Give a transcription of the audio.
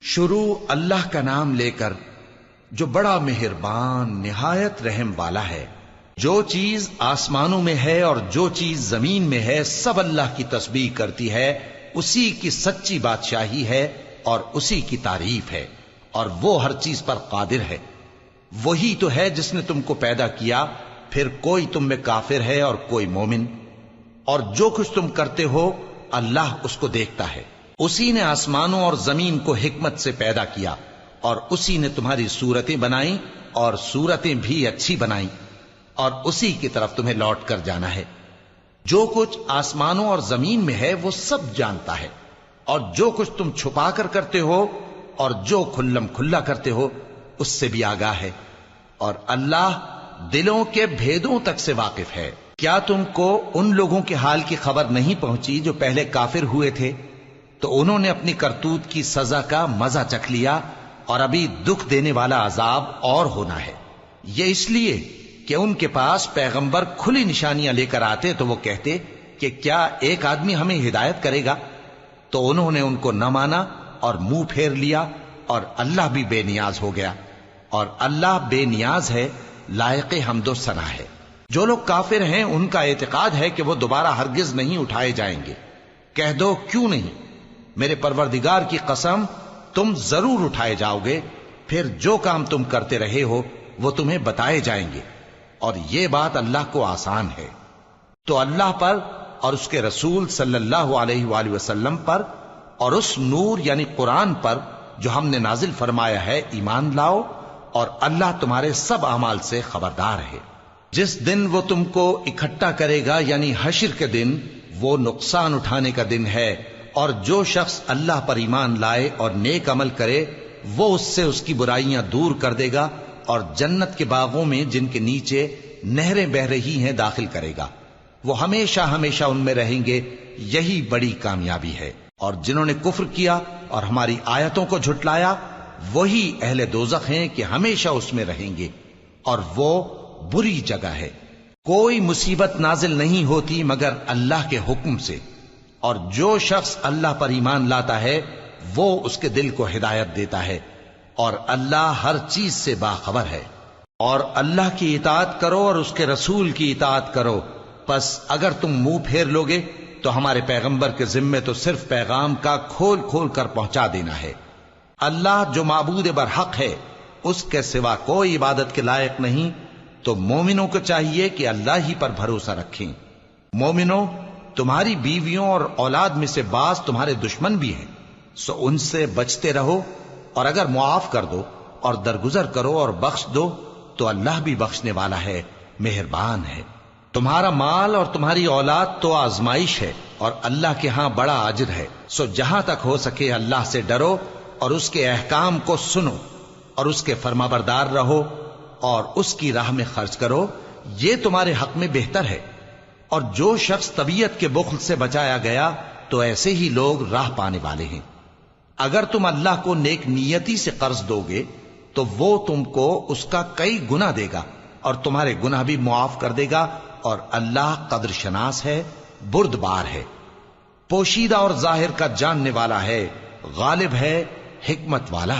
شروع اللہ کا نام لے کر جو بڑا مہربان نہایت رحم والا ہے۔ جو چیز آسمانوں میں ہے اور جو چیز زمین میں ہے سب اللہ کی تسبیح کرتی ہے، اسی کی سچی بادشاہی ہے اور اسی کی تعریف ہے، اور وہ ہر چیز پر قادر ہے۔ وہی تو ہے جس نے تم کو پیدا کیا، پھر کوئی تم میں کافر ہے اور کوئی مومن، اور جو کچھ تم کرتے ہو اللہ اس کو دیکھتا ہے۔ اسی نے آسمانوں اور زمین کو حکمت سے پیدا کیا، اور اسی نے تمہاری صورتیں بنائیں اور صورتیں بھی اچھی بنائیں، اور اسی کی طرف تمہیں لوٹ کر جانا ہے۔ جو کچھ آسمانوں اور زمین میں ہے وہ سب جانتا ہے، اور جو کچھ تم چھپا کر کرتے ہو اور جو کھلم کھلا کرتے ہو اس سے بھی آگاہ ہے، اور اللہ دلوں کے بھیدوں تک سے واقف ہے۔ کیا تم کو ان لوگوں کے حال کی خبر نہیں پہنچی جو پہلے کافر ہوئے تھے؟ تو انہوں نے اپنی کرتوت کی سزا کا مزہ چکھ لیا، اور ابھی دکھ دینے والا عذاب اور ہونا ہے۔ یہ اس لیے کہ ان کے پاس پیغمبر کھلی نشانیاں لے کر آتے تو وہ کہتے کہ کیا ایک آدمی ہمیں ہدایت کرے گا؟ تو انہوں نے ان کو نہ مانا اور منہ پھیر لیا، اور اللہ بھی بے نیاز ہو گیا، اور اللہ بے نیاز ہے، لائق حمد و ثنا ہے۔ جو لوگ کافر ہیں ان کا اعتقاد ہے کہ وہ دوبارہ ہرگز نہیں اٹھائے جائیں گے۔ کہہ دو کیوں نہیں؟ میرے پروردگار کی قسم تم ضرور اٹھائے جاؤ گے، پھر جو کام تم کرتے رہے ہو وہ تمہیں بتائے جائیں گے، اور یہ بات اللہ کو آسان ہے۔ تو اللہ پر اور اس کے رسول صلی اللہ علیہ وآلہ وسلم پر اور اس نور یعنی قرآن پر جو ہم نے نازل فرمایا ہے ایمان لاؤ، اور اللہ تمہارے سب اعمال سے خبردار ہے۔ جس دن وہ تم کو اکٹھا کرے گا یعنی حشر کے دن، وہ نقصان اٹھانے کا دن ہے، اور جو شخص اللہ پر ایمان لائے اور نیک عمل کرے وہ اس سے اس کی برائیاں دور کر دے گا، اور جنت کے باغوں میں جن کے نیچے نہریں بہ رہی ہیں داخل کرے گا۔ وہ ہمیشہ ہمیشہ ان میں رہیں گے، یہی بڑی کامیابی ہے۔ اور جنہوں نے کفر کیا اور ہماری آیتوں کو جھٹلایا وہی اہل دوزخ ہیں کہ ہمیشہ اس میں رہیں گے، اور وہ بری جگہ ہے۔ کوئی مصیبت نازل نہیں ہوتی مگر اللہ کے حکم سے، اور جو شخص اللہ پر ایمان لاتا ہے وہ اس کے دل کو ہدایت دیتا ہے، اور اللہ ہر چیز سے باخبر ہے۔ اور اللہ کی اطاعت کرو اور اس کے رسول کی اطاعت کرو، پس اگر تم منہ پھیر لوگے تو ہمارے پیغمبر کے ذمے تو صرف پیغام کا کھول کھول کر پہنچا دینا ہے۔ اللہ جو معبود برحق ہے اس کے سوا کوئی عبادت کے لائق نہیں، تو مومنوں کو چاہیے کہ اللہ ہی پر بھروسہ رکھیں۔ مومنوں، تمہاری بیویوں اور اولاد میں سے بعض تمہارے دشمن بھی ہیں، سو ان سے بچتے رہو، اور اگر معاف کر دو اور درگزر کرو اور بخش دو تو اللہ بھی بخشنے والا ہے، مہربان ہے۔ تمہارا مال اور تمہاری اولاد تو آزمائش ہے، اور اللہ کے ہاں بڑا اجر ہے، سو جہاں تک ہو سکے اللہ سے ڈرو اور اس کے احکام کو سنو، اور اس کے فرمانبردار رہو، اور اس کی راہ میں خرچ کرو، یہ تمہارے حق میں بہتر ہے۔ اور جو شخص طبیعت کے بخل سے بچایا گیا تو ایسے ہی لوگ راہ پانے والے ہیں۔ اگر تم اللہ کو نیک نیتی سے قرض دو گے تو وہ تم کو اس کا کئی گنا دے گا، اور تمہارے گناہ بھی معاف کر دے گا، اور اللہ قدر شناس ہے، بردبار ہے، پوشیدہ اور ظاہر کا جاننے والا ہے، غالب ہے، حکمت والا ہے۔